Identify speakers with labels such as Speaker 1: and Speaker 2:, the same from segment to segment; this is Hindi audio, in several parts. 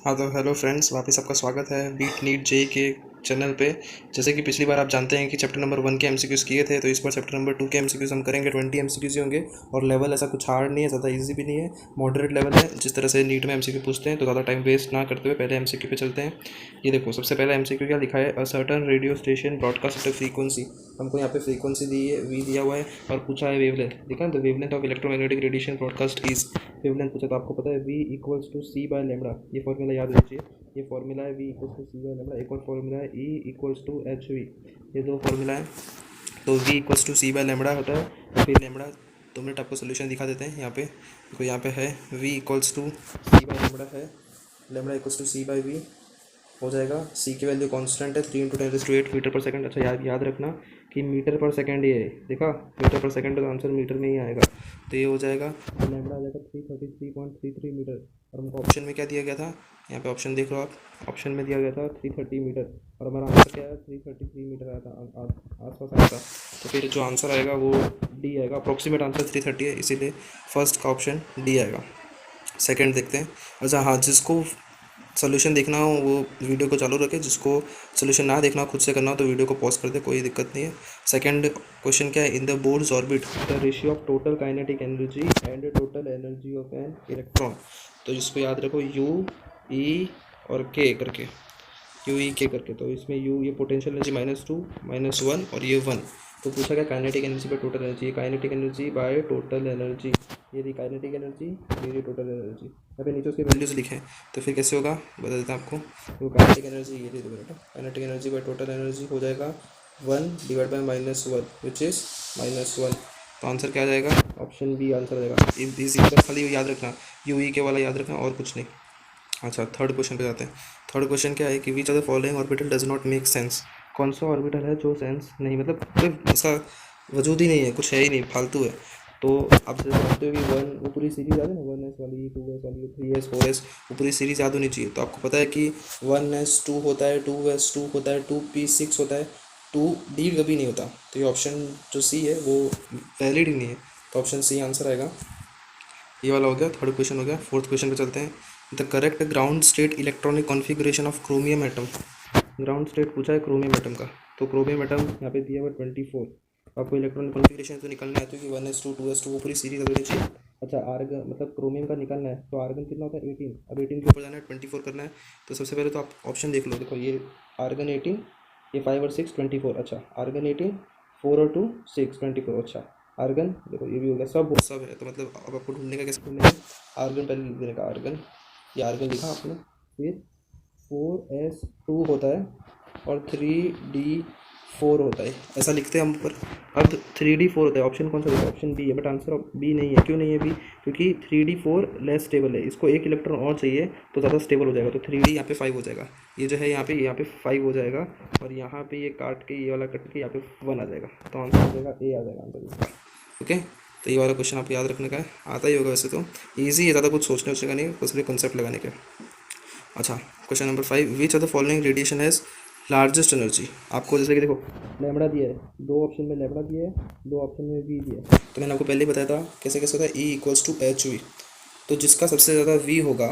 Speaker 1: हाँ तो हेलो फ्रेंड्स, वापस आपका स्वागत है बीट नीट जेई के चैनल पे। जैसे कि पिछली बार आप जानते हैं कि चैप्टर नंबर 1 के एमसीक्यूज़ किए थे, तो इस बार चैप्टर नंबर 2 के एमसीक्यूज़ हम करेंगे। 20 एमसीक्यूज़ ही होंगे और लेवल ऐसा कुछ हार्ड नहीं है, ज़्यादा इजी भी नहीं है, मॉडरेट लेवल है। जिस तरह से नीट में एमसीक्यू पूछते हैं, तो ज़्यादा टाइम वेस्ट ना करते हुए पहले एमसीक्यू पे चलते हैं। ये देखो, सबसे पहला एमसीक्यू क्या लिखा है, a certain radio station broadcast frequency. हमको यहाँ पे फ्रीक्वेंसी दी है, वी दिया हुआ है, और पूछा है वेवलेंथ। देखा है, the wavelength of electromagnetic radiation broadcast is. Wavelength पूछा तो आपको पता है v equals to c by lambda. ये फॉर्मूला याद रखिए, ये फॉर्मूला है v equals to c by lambda. एक और फॉर्मूला है E equals to h v. ये दो फॉर्मूला है। तो v equals to c by lambda होता है, फिर लेमड़ा 2 मिनट आपको सोल्यूशन दिखा देते हैं। यहाँ पे देखो, यहाँ पे है v equals to c by lambda है, lambda equals to c by v हो जाएगा। सी की वैल्यू कांस्टेंट है, 3 × 10⁸ मीटर पर सेकंड। अच्छा याद रखना कि मीटर पर सेकंड ये है, देखा मीटर पर सेकंड, तो आंसर मीटर में ही आएगा। तो ये हो जाएगा, तो लैम्बडा आ जाएगा 333.33 मीटर। और हमको ऑप्शन में क्या दिया गया था, यहाँ पे ऑप्शन देख लो आप, ऑप्शन में दिया गया था 330 मीटर, और हमारा आंसर क्या है 333 मीटर आया था, आस पास आया था। तो फिर जो आंसर आएगा वो डी आएगा। अप्रोक्सीमेट आंसर 330 है, इसीलिए फर्स्ट का ऑप्शन डी आएगा। सेकंड देखते हैं। अच्छा हाँ, जिसको सोल्यूशन देखना हो वो वीडियो को चालू रखे, जिसको सोल्यूशन ना देखना हो, खुद से करना हो, तो वीडियो को पॉज कर दे, कोई दिक्कत नहीं है। सेकंड क्वेश्चन क्या है, in the boards orbit the ratio of total kinetic energy and total energy of an electron. तो जिसको याद रखो यू ई और के करके, यू ई के करके। तो इसमें यू, ये पोटेंशियल एनर्जी -2 -1 और ये 1। तो पूछा क्या, kinetic energy by total energy. ये kinetic energy by total energy, ये रही काइनेटिक एनर्जी, ये रही टोटल एनर्जी। यहाँ पे नीचे उसके वैल्यूज लिखे, तो फिर कैसे होगा बता देता हूँ आपको। तो काइनेटिक एनर्जी ये रही, देखो बेटा, kinetic energy by total energy हो जाएगा 1/-1 विच इज़ -1। तो आंसर क्या आ जाएगा, ऑप्शन बी आंसर आ जाएगा। इसी बस खाली याद रखना, यू ई के वाला याद रखना और कुछ नहीं। अच्छा, थर्ड क्वेश्चन पे जाते हैं। थर्ड क्वेश्चन क्या है कि विच of the following orbital does not make sense. कौन सा ऑर्बिटल है जो सेंस नहीं, मतलब कोई उसका वजूद ही नहीं है, कुछ है ही नहीं, फालतू है। तो आप जानते हो कि वन, वो पूरी सीरीज याद है ना, 1s वाली, 2s वाली, 3s 4s, वो पूरी सीरीज याद होनी चाहिए। तो आपको पता है कि 1s2 होता है, 2s2 होता है, 2p6 होता है, 2d कभी नहीं होता। तो ये ऑप्शन जो सी है वो वैलिड ही नहीं है, तो ऑप्शन सी आंसर आएगा। ये वाला हो गया, थर्ड क्वेश्चन हो गया। फोर्थ क्वेश्चन पे चलते हैं। The correct ground state electronic configuration of chromium atom. Ground state पूछा है क्रोमियम एटम का, तो क्रोमियम एटम यहाँ पे दिया हुआ 24। आपको इलेक्ट्रॉनिक कॉन्फ़िगरेशन तो निकलना है, क्योंकि 1s2 2s2 वो पूरी सीरीज होनी चाहिए। अच्छा, आर्गन मतलब क्रोमियम का निकलना है, तो आर्गन कितना होता है 18। अब 18 के ऊपर जाना है, 24 करना है। तो सबसे पहले तो आप ऑप्शन देख लो, देखो ये आर्गन 18, ये 5 और 6 24। अच्छा, आर्गन 18, 4 और 2 6 24। अच्छा, आर्गन देखो ये भी हो गया, सब है। तो मतलब अब आपको ढूंढने का, कैसे ढूंढने का, आर्गन पहले लिख देने का, आर्गन, ये आर्गन लिखा आपने। फिर 4s2 होता है और 3d4 होता है, ऐसा लिखते हैं हम ऊपर। अब 3d4 होता है, ऑप्शन कौन सा होता है, ऑप्शन बी है, बट आंसर बी नहीं है। क्यों नहीं है बी, क्योंकि 3d4 लेस स्टेबल है, इसको एक इलेक्ट्रॉन और चाहिए तो ज़्यादा स्टेबल हो जाएगा। तो 3d यहाँ पे 5 हो जाएगा, ये जो है यहाँ पे 5 हो जाएगा, और यहाँ पे ये काट के, ये वाला कट के यहाँ पे 1 आ जाएगा। तो आंसर हो जाएगा ए आ जाएगा आंसर इसका। ओके, तो ये वाला क्वेश्चन आपको याद रखने का है, आता ही होगा वैसे तो, ईजी है, ज़्यादा कुछ सोचने का नहीं, बस कॉन्सेप्ट लगाने का। अच्छा, question number 5, which of the following radiation has largest energy. आपको जैसे कि देखो लैम्बडा दिया है, दो ऑप्शन में लैम्बडा दिया है, दो ऑप्शन में वी दिया है। तो मैंने आपको पहले ही बताया था कैसे कैसे होता है, E equals to h v. तो जिसका सबसे ज़्यादा वी होगा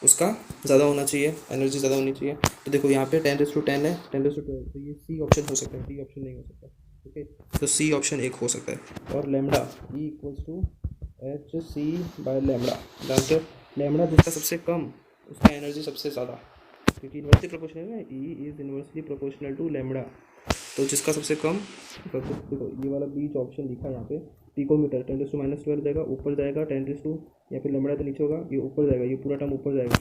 Speaker 1: उसका ज़्यादा होना चाहिए, एनर्जी ज़्यादा होनी चाहिए। तो देखो यहाँ पे 10⁻10 है, 10⁻12, तो ये सी ऑप्शन हो सकता है, डी ऑप्शन नहीं हो सकता। ओके, तो सी ऑप्शन एक हो सकता है। और lambda E equals to h c by lambda. जानते हो लैम्बडा जिसका सबसे कम, उसका एनर्जी सबसे ज़्यादा, क्योंकि इन्वर्सली प्रोपोर्शनल है, E is inversely proportional to lambda. तो जिसका सबसे कम, देखो ये वाला बीच ऑप्शन लिखा है यहाँ पे, पिकोमीटर 10⁻12 जाएगा, ऊपर जाएगा 10⁻, या फिर लैम्बडा तो नीचे होगा, ये ऊपर जाएगा, ये पूरा टर्म ऊपर जाएगा।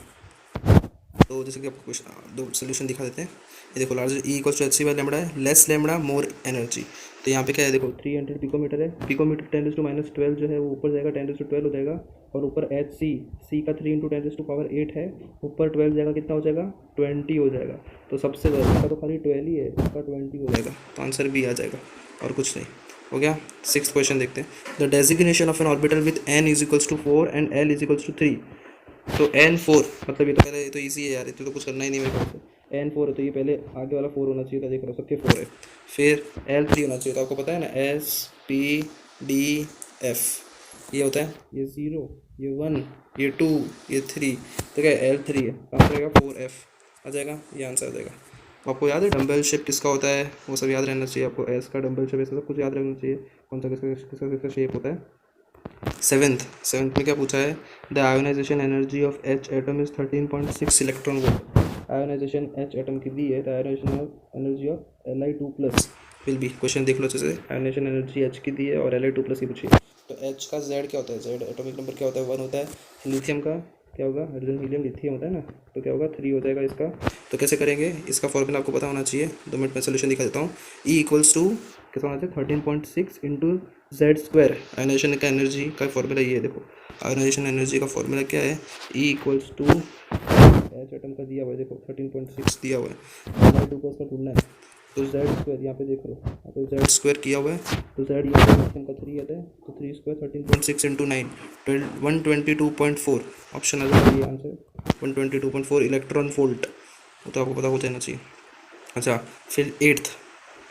Speaker 1: तो जैसे कि आपको कुछ दो सोल्यूशन दिखा देते हैं। ये देखो, larger E equals to h c by lambda है, लेस लैम्बडा मोर एनर्जी। तो यहाँ पे क्या है, देखो 300 पिकोमीटर है, पिकोमीटर 10⁻12 जो है वो ऊपर जाएगा, 10⁻12 हो जाएगा। और ऊपर एच सी का 3 × 10⁻8 है, ऊपर 12 जाएगा, कितना हो जाएगा 20 हो जाएगा। तो सबसे ज़्यादा तो खाली 12 ही है, इसका 20 हो जाएगा। तो आंसर भी आ जाएगा और कुछ नहीं। हो गया। सिक्स क्वेश्चन देखते हैं। The designation of an orbital with n is equals to 4 and l is equals to 3। तो n4 मतलब, ये तो पहले, ये तो ईजी है यार, ये तो कुछ करना ही नहीं मेरे पास। n4 है तो ये पहले आगे वाला 4 होना चाहिए था, देख रहा सबके 4 है। फिर l3 होना चाहिए, तो आपको पता है ना, S P D F ये होता है, ये 0 ये 1, ये 2, ये 3, तो क्या L3 है, आंसर आएगा 4F आ जाएगा, ये आंसर आ जाएगा। आपको याद है डंबल शेप किसका होता है, वो सब याद रहना चाहिए आपको, एस का डंबल शेप, ऐसा सब कुछ याद रहना चाहिए, कौन सा किसका किसका किसका शेप होता है। सेवेंथ में क्या पूछा है, the ionisation energy of H atom is 13.6 electron volt. Ionisation H atom की दी है, the ionisation energy of Li2+ will be, question देख लो अच्छे से, आयोनाइजेशन एनर्जी एच की दी है और Li2+ की पूछी है। तो एच का जेड क्या होता है, जेड एटॉमिक नंबर क्या होता है, 1 होता है। लिथियम का क्या होगा, हाइड्रोजन हीलियम लिथियम होता है ना, तो क्या होगा 3 हो जाएगा इसका। तो कैसे करेंगे, इसका फॉर्मूला आपको पता होना चाहिए, 2 मिनट में सोल्यूशन दिखा देता हूँ। ई इक्वल्स टू कैसा होना चाहिए, 13.6 इंटू जेड स्क्वायर। आयोनाइजेशन का एनर्जी का फॉर्मूला ये है, देखो आयोनाइजेशन एनर्जी का फॉर्मूला क्या है, E equals to H atom का दिया हुआ है, देखो 13.6 दिया हुआ है, 2 का ढूंढना है, तो जेड स्क्वायर यहाँ पे देख लो, यहाँ पे जेड स्क्वायर किया हुआ है, तो जेड यहाँ पे लिथियम का 3 आता है, तो 3 स्क्वायर 13.6 इंटू 9 122.4, ऑप्शन आ जाएगा ये आंसर 122.4 इलेक्ट्रॉन वोल्ट, वो तो आपको पता हो जाना चाहिए। अच्छा फिर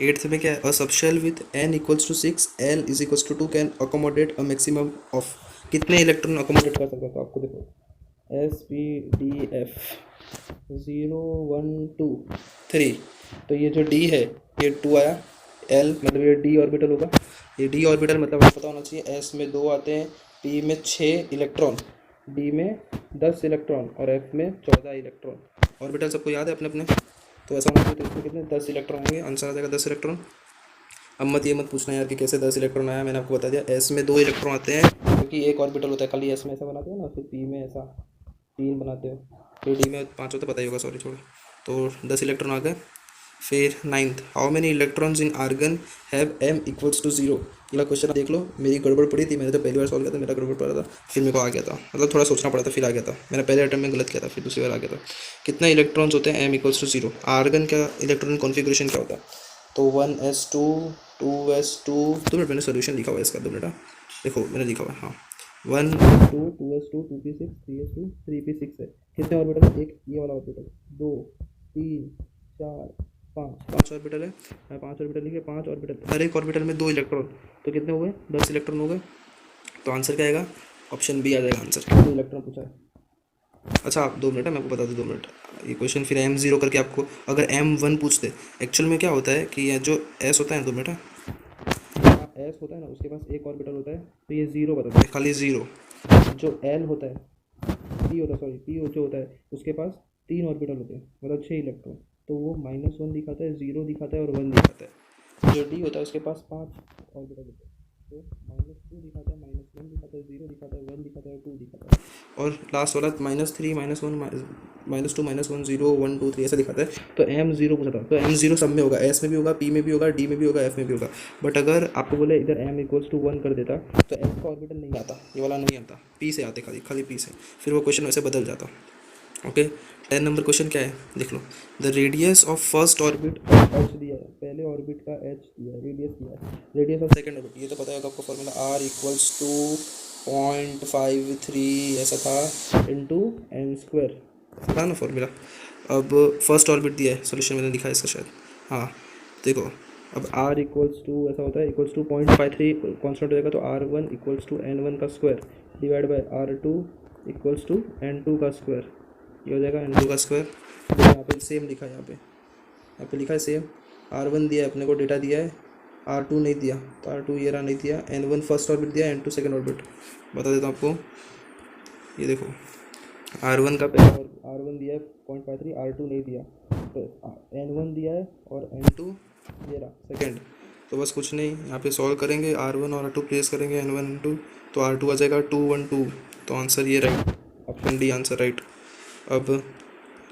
Speaker 1: एट्थ में क्या है, a subshell with n equals to 6 L is equals to 2 can accommodate a maximum of, कितने इलेक्ट्रॉन अकोमोडेट कर सकता है, तो आपको देखो SPDF 0 1 2 3, तो ये जो D है ये 2 आया, L मतलब ये D ऑर्बिटल होगा, ये D ऑर्बिटल मतलब आपको पता होना चाहिए, S में 2 आते हैं, P में 6 इलेक्ट्रॉन, D में 10 इलेक्ट्रॉन और F में 14 इलेक्ट्रॉन। ऑर्बिटल सबको याद है अपने अपने, तो ऐसा होना चाहिए, तो इसमें कितने 10 इलेक्ट्रॉन होंगे, आंसर आ जाएगा 10 इलेक्ट्रॉन। अब मत ये मत पूछना यार कि कैसे 10 इलेक्ट्रॉन आया, मैंने आपको बता दिया, एस में 2 इलेक्ट्रॉन आते हैं क्योंकि एक ऑर्बिटल होता है, खाली एस में ऐसा बनाते हो ना, फिर पी में ऐसा 3 बनाते हो, फिर डी में 5 होता है, पता ही होगा, सॉरी छोड़ो, तो 10 इलेक्ट्रॉन आ गए। फिर 9th, how many electrons in argon have m equals to 0। अगला क्वेश्चन देख लो, मेरी गड़बड़ पड़ी थी, मैंने तो पहली बार सॉल्व किया था, मेरा गड़बड़ पड़ा था, फिर मेरे को आ गया था, मतलब थोड़ा सोचना पड़ा था, फिर आ गया था, मैंने पहले अटेम्प्ट में गलत किया था, फिर दूसरी बार आ गया था। कितने इलेक्ट्रॉन्स होते हैं m इक्वल्स टू 0, आर्गन का इलेक्ट्रॉन कॉन्फिगरेशन क्या होता है, तो 1s2 2s2, 2 मिनट मैंने सोल्यूशन लिखा हुआ है इसका, 2 मिनट देखो मैंने लिखा हुआ है, हाँ 1s2 2s2 2p6 3s2 3p6 है, कितने ऑर्बिटल है, एक ये वाला ऑर्बिटल, 2 3 4 5 ऑर्बिटल है, 5 ऑर्बिटल लिखे, 5 ऑर्बिटल, हर एक ऑर्बिटल में 2 इलेक्ट्रॉन, तो कितने हुए 10 इलेक्ट्रॉन हो गए, तो आंसर क्या आएगा, ऑप्शन बी आ जाएगा आंसर, 2 इलेक्ट्रॉन पूछा है। अच्छा आप 2 मिनट है, मैं आपको बता दूँ 2 मिनट, ये क्वेश्चन फिर M0 करके आपको अगर M1 पूछते, एक्चुअल में क्या होता है कि ये जो S होता है 2 मिनट एस होता है ना, उसके पास एक ऑर्बिटल होता है, तो ये 0 बताता है, खाली 0। जो L होता है, P होता है, सॉरी P जो होता है उसके पास 3 ऑर्बिटल होते हैं, मतलब 6 इलेक्ट्रॉन, तो वो -1 दिखाता है, 0 दिखाता है और 1 दिखाता है। जो D होता है उसके पास 5 ऑर्बिटल होते हैं, तो -2 दिखाता है, -1 दिखाता है, 0 दिखाता है, 1 दिखाता है, 2 दिखाता है, और लास्ट वाला -3 -1 -2 -1 0 1 2 3 ऐसा दिखाता है। तो M0 पूछा था, तो M0 सब में होगा, S में भी होगा, P में भी होगा, D में भी होगा, F में भी होगा, बट अगर आपको बोले इधर M इक्वल्स टू 1 कर देता तो S का ऑर्बिटल नहीं आता, ये वाला नहीं आता, P से आते, खाली खाली P से, फिर वो क्वेश्चन वैसे बदल जाता। ओके 10 नंबर क्वेश्चन क्या है, देख लो, the radius of first orbit H दिया है, पहले ऑर्बिट का एच दिया है, रेडियस दिया है, रेडियस ऑफ सेकंड ऑर्बिट ये तो पता होगा आपको, फॉर्मूला R इक्वल्स टू 0.53 ऐसा था इंटू n² था ना फॉर्मूला। अब फर्स्ट ऑर्बिट दिया है, सोल्यूशन मैंने लिखा है इसका शायद, हाँ देखो, अब R इक्वल्स टू ऐसा होता है, इक्वल्स टू 0.53 कॉन्स्टेंट हो जाएगा, तो R1 इक्वल्स टू n1 का square divide by R2 equals to n2 का स्क्वायर, ये हो जाएगा n2 का स्क्वायर। तो यहाँ पे सेम लिखा है, यहाँ पे लिखा है सेम, R1 दिया है अपने को, डेटा दिया है, R2 नहीं दिया, तो R2 ये रहा नहीं दिया, n1 फर्स्ट ऑर्बिट दिया, n2 सेकंड ऑर्बिट, बता देता हूँ आपको, ये देखो R1 का पहला R1 दिया है 0.53, R2 नहीं दिया, तो n1 दिया है और n2 ये रहा सेकंड, तो बस कुछ नहीं, यहाँ पे सॉल्व करेंगे, R1 और R2 प्लेस करेंगे, n1 n2, तो R2 आ जाएगा 2 1 2, तो आंसर ये right, option D answer right. अब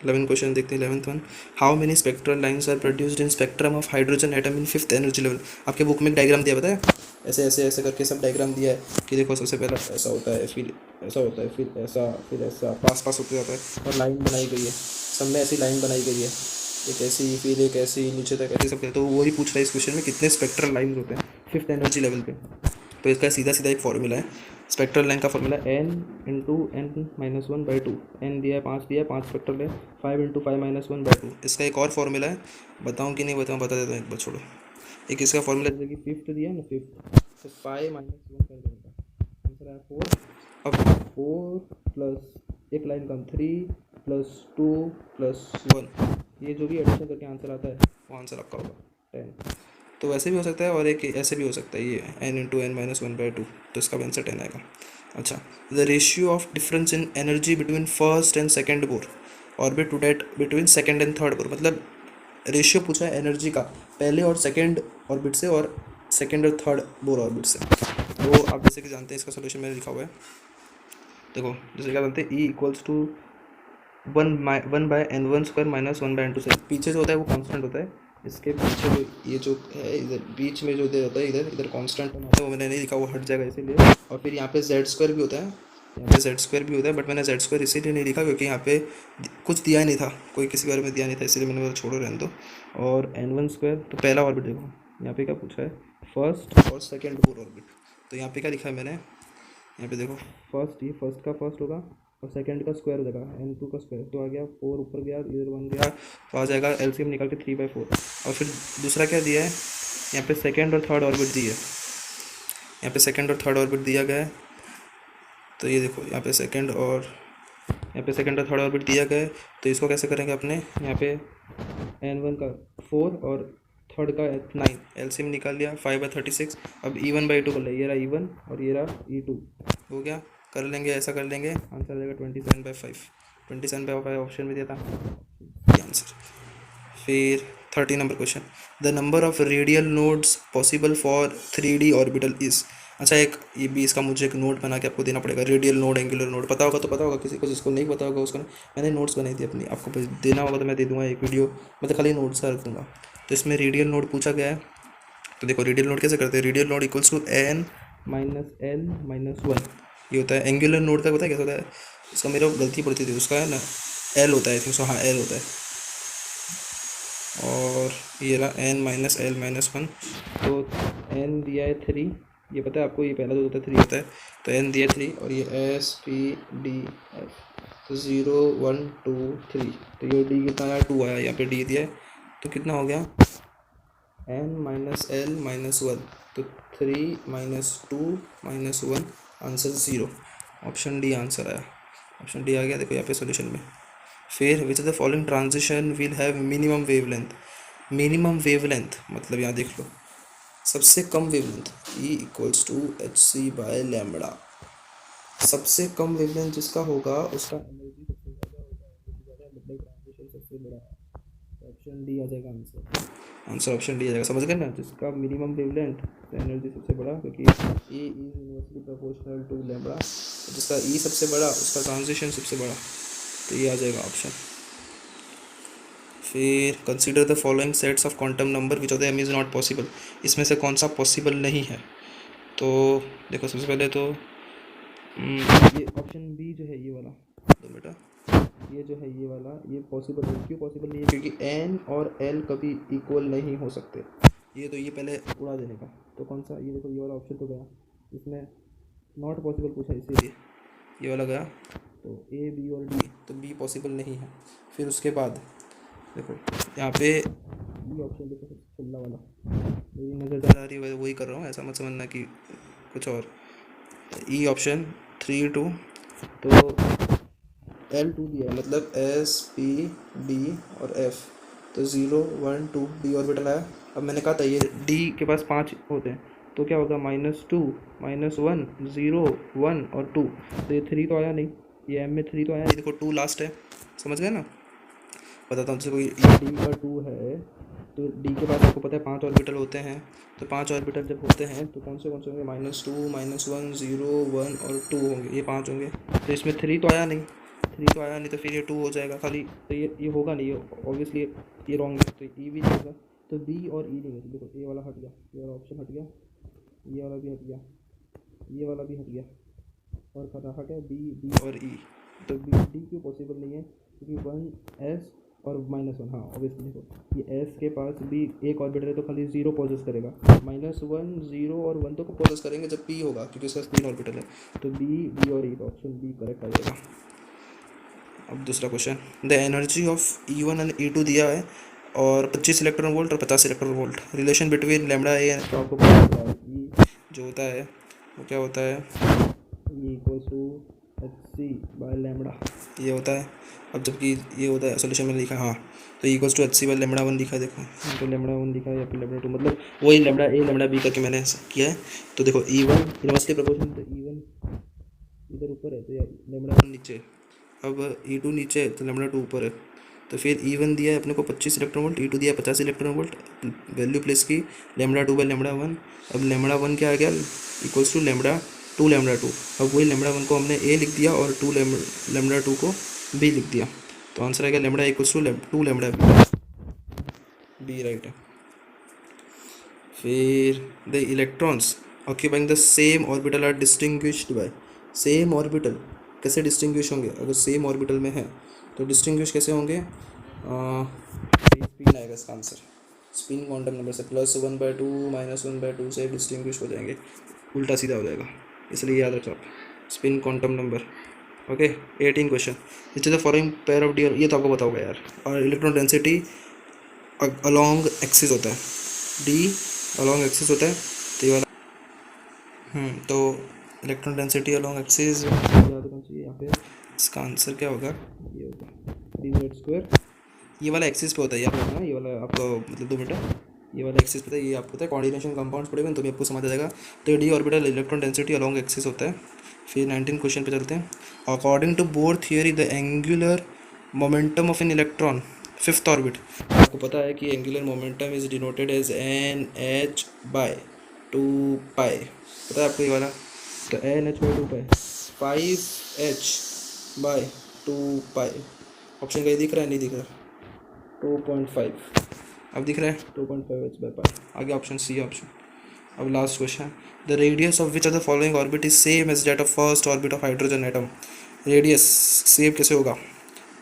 Speaker 1: 11 क्वेश्चन देखते हैं, 11th one, how many spectral lines are produced in spectrum of hydrogen atom in 5th energy level. आपके बुक में एक डायग्राम दिया, पता है, ऐसे ऐसे ऐसे करके सब डायग्राम दिया है कि देखो सबसे पहला ऐसा होता है, फिर ऐसा होता है, फिर ऐसा, फिर ऐसा, पास पास होते जाता है, और लाइन बनाई गई है, सब में ऐसी लाइन बनाई गई है, एक ऐसी फिर एक ऐसी नीचे तक ऐसी सब, तो वही पूछ रहा है इस क्वेश्चन में कितने स्पेक्ट्रल लाइन्स होते हैं 5th एनर्जी लेवल पे। तो इसका सीधा सीधा एक फॉर्मूला है, स्पेक्ट्रल लाइन का formula n into n-1/2, n दिया है 5 दिया है, 5 स्पेक्ट्रल है, 5 इंटू 5-1/2। इसका एक और फॉर्मूला है, बताऊँ कि नहीं बताऊँ, बता देता हूँ एक बार, छोड़ो। एक इसका फॉर्मूला जैसे कि 5th दिया ना, 5th तो 5 - 1 कर देगा, आंसर आया 4। अब 4 प्लस एक लाइन कम 3 प्लस 2 प्लस 1, ये जो भी एडिशन करके आंसर आता है वो आंसर आपका होगा 10। तो वैसे भी हो सकता है और एक ऐसे भी हो सकता है, ये n×n-1/2, तो इसका भी आंसर 10 आएगा। अच्छा, the ratio of difference in energy between first and second Bohr orbit rotate between second and third bore, मतलब रेशियो पूछा है एनर्जी का पहले और सेकेंड ऑर्बिट से और सेकेंड और थर्ड बोर ऑर्बिट से। तो आप जैसे कि जानते हैं इसका सोल्यूशन मैंने लिखा हुआ है, देखो जैसे क्या जानते हैं, E = 1/n1² - 1/n2 से पीछे जो होता है वो कांस्टेंट होता है, इसके पीछे जो ये जो है इधर बीच में जो इधर होता है, इधर कांस्टेंट होता है, वो मैंने नहीं लिखा, वो हट जाएगा इसीलिए। और फिर यहाँ पे z² भी होता है, यहाँ पे z² भी होता है, बट मैंने z² इसीलिए नहीं लिखा क्योंकि यहाँ पे कुछ दिया नहीं था, कोई किसी बारे में दिया नहीं था, इसलिए मैंने बोला छोड़ो रहने दो। और n1², तो पहला ऑर्बिट देखो यहाँ पे क्या पूछा है, फर्स्ट और सेकेंड बोर ऑर्बिट। तो यहाँ पे क्या लिखा है मैंने, यहाँ पे देखो फर्स्ट, ये फर्स्ट का फर्स्ट होगा और सेकंड का स्क्वायर हो जाएगा n2 का स्क्वायर, तो आ गया 4 ऊपर गया इधर 1 गया, तो आ जाएगा एलसीएम निकाल के 3/4। और फिर दूसरा क्या दिया है, यहाँ पे सेकंड और थर्ड ऑर्बिट दी है, यहाँ पे सेकंड और थर्ड ऑर्बिट दिया गया है, तो ये देखो यहाँ पे सेकंड और थर्ड ऑर्बिट दिया गया है। तो इसको कैसे करेंगे अपने, यहाँ पे n1 का 4 और थर्ड का 9, एलसीएम निकाल लिया 5/36। अब E1/2 कर ले, ये रहा E1 और ये रहा E2, हो गया, कर लेंगे ऐसा कर लेंगे, आंसर आ जाएगा 27/5। 27/5 ऑप्शन में दिया था ये आंसर। फिर 30 number question, the number of radial nodes possible for 3D orbital is. अच्छा, एक ये भी इसका मुझे एक नोट बना के आपको देना पड़ेगा, रेडियल नोड एंगुलर नोड पता होगा तो पता होगा, किसी को जिसको नहीं पता होगा उसको मैंने नोट्स बनाई थी अपनी, आपको देना होगा तो मैं दे दूंगा एक वीडियो, मैं तो खाली नोट्स का रख दूँगा। तो इसमें रेडियल नोड पूछा गया है, तो देखो रेडियल नोड कैसे करते हैं, radial node equals to n - l - 1, ये होता है। एंगुलर नोड का पता है कैसा होता है, इसका मेरा गलती पड़ती थी, उसका है ना l होता है, हाँ l होता है, और ये रहा n - l - 1, तो n दिया है 3, ये पता है आपको, ये पहला जो होता है 3 होता है, तो n दिया 3 और ये S P D F, तो 0 1 2 3, तो ये D कितना आया 2 आया, यहाँ पे D दिया है, तो कितना हो गया n - l - 1, तो 3 - 2 - 1, आंसर 0, ऑप्शन डी आंसर आया, ऑप्शन डी आ गया देखो यहाँ पे सॉल्यूशन में। फिर which the following transition will have minimum wavelength, minimum wavelength मतलब यहाँ देख लो सबसे कम वेवलेंथ E = hc/λ, सबसे कम वेवलेंथ जिसका होगा उसका एनर्जी सबसे ज़्यादा होगा, मतलब ट्रांजिशन सबसे बड़ा, ऑप्शन डी आ जाएगा आंसर, आंसर ऑप्शन डी आ जाएगा, समझ गए ना, जिसका मिनिमम वेवलेंथ एनर्जी सबसे बड़ा, क्योंकि E is inversely proportional to lambda, जिसका ई सबसे बड़ा उसका ट्रांजिशन सबसे बड़ा, तो ये आ जाएगा ऑप्शन। फिर consider the following sets of quantum number which of them is not possible, इसमें से कौन सा पॉसिबल नहीं है। तो देखो सबसे पहले तो ये ऑप्शन बी जो है ये वाला, तो बेटा ये जो है ये वाला, ये पॉसिबल है, क्यों पॉसिबल नहीं है, क्योंकि n और l कभी इक्वल नहीं हो सकते, ये तो ये पहले उड़ा देने का, तो कौन सा, ये देखो ये वाला ऑप्शन तो गया, इसमें नॉट पॉसिबल पूछा इसीलिए ये वाला गया, तो A B और D, तो B पॉसिबल नहीं है। फिर उसके बाद देखो यहाँ पे ये ऑप्शन देखो खुला वाला, मेरी नज़र ज़्यादा आ रही है वही कर रहा हूँ, ऐसा मत समझना कि कुछ और, ई ऑप्शन 3 2, तो L2 दिया है, मतलब S P D और F, तो 0 1 2 D ऑर्बिटल आया। अब मैंने कहा था ये D के पास 5 होते हैं, तो क्या होगा -2 -1 0 1 और 2, तो ये 3 तो आया नहीं, ये M में 3 तो आया, ये देखो 2 लास्ट है, समझ गए ना। बताता हूँ, जैसे ये D का 2 है, तो D के पास आपको पता है 5 ऑर्बिटल होते हैं, तो 5 ऑर्बिटल जब होते हैं तो कौन से होंगे, -2 -1 0 1 और 2 होंगे, ये 5 होंगे, तो इसमें 3 तो आया नहीं, 3 तो आया नहीं, तो फिर ये 2 हो जाएगा खाली, तो ये होगा नहीं, ये ऑब्वियसली ये रॉन्ग है, तो E भी नहीं होगा, तो B और E नहीं है, तो देखो ये वाला हट गया, ये वाला ऑप्शन हट गया, ये वाला भी हट गया, ये वाला भी हट गया, और फटाफट है B और E, तो D क्यों पॉसिबल नहीं है, क्योंकि 1 S और -1, हाँ ऑब्वियसली देखो ये S के पास भी एक ऑर्बिटल है, तो खाली 0 पॉजेस करेगा, -1 0 और 1 तो पॉजेस करेंगे जब P होगा, क्योंकि इसका 3 ऑर्बिटल है, तो B और E, तो ऑप्शन B करेक्ट आ जाएगा। अब दूसरा question, the energy of E1 और E2 दिया है और 25 इलेक्ट्रॉन वोल्ट और 50 electron volt, relation between lambda a, तो आपको पता है E जो होता है वो क्या होता है, E = सी बाय लेमड़ा ये होता है। अब जबकि ये होता है सोल्यूशन में लिखा है, हाँ, तो equals to h c by lambda one लिखा है, देखो यहाँ पे लेमड़ा वन लिखा है या फिर लेमड़ा टू, मतलब वही लेमड़ा ए लेमड़ा बी करके मैंने किया है। तो देखो ई वन इनवर्सली प्रोपोर्शनल, तो ई वन इधर ऊपर है तो लेमड़ा वन नीचे, अब ई टू नीचे है तो लेमड़ा टू ऊपर है। तो फिर ई वन दिया है अपने को 25 इलेक्ट्रॉन वोल्ट, ई टू दिया 50 इलेक्ट्रॉन वोल्ट, वैल्यू प्लेस की lambda two by lambda one. अब लेमड़ा वन क्या आ गया इक्वल्स टू लेमड़ा टू। अब वही लेमड़ा वन को हमने ए लिख दिया और लेमड़ा टू को बी लिख दिया, तो आंसर आ गया lambda equals to lambda B right है। फिर the electrons occupying the same orbital are distinguished by, same orbital कैसे डिस्टिंग्विश होंगे, अगर सेम ऑर्बिटल में है तो डिस्टिंग्विश कैसे होंगे, स्पिन आएगा इसका आंसर, स्पिन क्वांटम नंबर से +1/2 -1/2 से डिस्टिंग्विश हो जाएंगे, उल्टा सीधा हो जाएगा, इसलिए याद रखो आप spin quantum number. Okay 18 question, which is the following pair of D, ये तो आपको पता होगा यार। और इलेक्ट्रॉन डेंसिटी अलोंग एक्सिस होता है, डी अलोंग एक्सिस होता है, तो ये वाला तो इलेक्ट्रॉन डेंसिटी अलोंग एक्सिस याद रखना चाहिए यहाँ पे। इसका आंसर क्या होगा, ये होगा d² ये वाला एक्सिस पे होता है, याद रखना ये वाला आपको, मतलब 2 मीटर ये वाला एक्सिस पे था, ये आपको पता है कोऑर्डिनेशन कंपाउंड्स पड़ेगा तो भी आपको समझ आ जाएगा। तो D orbital electron density along axis होता है। फिर 19 क्वेश्चन पे चलते हैं। According to Bohr theory the angular momentum of an electron fifth orbit, आपको पता है कि angular momentum is denoted as NH/2π, पता है आपको ये वाला, तो NH/2π 5H/2π, ऑप्शन का ये दिख रहा है, नहीं दिख रहा, 2.5, अब दिख रहा है 2.5H/π, आगे ऑप्शन सी ऑप्शन। अब last question, the radius of which of the following orbit is same as that of first orbit of hydrogen atom, radius same कैसे होगा,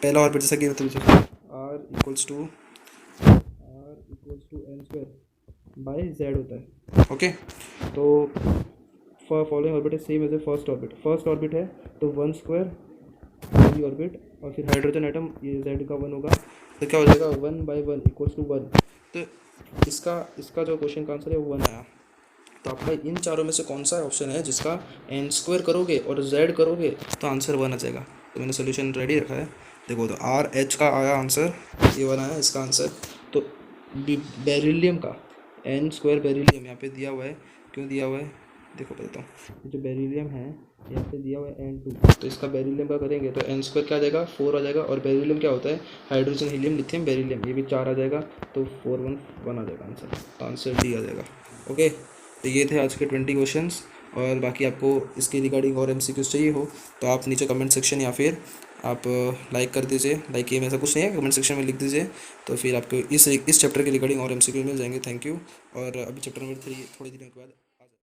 Speaker 1: पहला ऑर्बिट जैसा कि मतलब r equals to n² by z होता है। ओके तो following orbit is same as a first orbit है तो 1² पहली ऑर्बिट, और फिर हाइड्रोजन एटम ये z का 1 होगा, तो क्या हो जाएगा 1/1 इक्वल्स टू 1। तो इसका जो क्वेश्चन का आंसर है वो 1 आया। तो आपका इन चारों में से कौन सा ऑप्शन है जिसका n² करोगे और z करोगे तो आंसर 1 आ जाएगा। तो मैंने सोल्यूशन रेडी रखा है, देखो तो RH का आया आंसर, ये 1 आया इसका आंसर। तो बेरिलियम का n² बेरिलियम यहाँ पे दिया हुआ है, क्यों दिया हुआ है देखो बताता हूँ, जो बेरिलियम है यहाँ पे दिया हुआ है n2, तो इसका बेरिलियम का करेंगे तो n² क्या आ जाएगा 4 आ जाएगा, और बेरिलियम क्या होता है हाइड्रोजन हीलियम लिथियम बेरिलियम, ये भी 4 आ जाएगा, तो 4 1 1 आ जाएगा आंसर, तो आंसर डी आ जाएगा। ओके तो ये थे आज के 20 क्वेश्चंस, और बाकी आपको इसके रिगार्डिंग और MCQs चाहिए हो तो आप नीचे कमेंट सेक्शन या फिर आप लाइक कर दीजिए, लाइक ये में ऐसा कुछ नहीं है, कमेंट सेक्शन में लिख दीजिए, तो फिर आपको इस चैप्टर के रिगार्डिंग और MCQ मिल जाएंगे। Thank you. और अभी चैप्टर नंबर 3 थोड़ी दिनों के बाद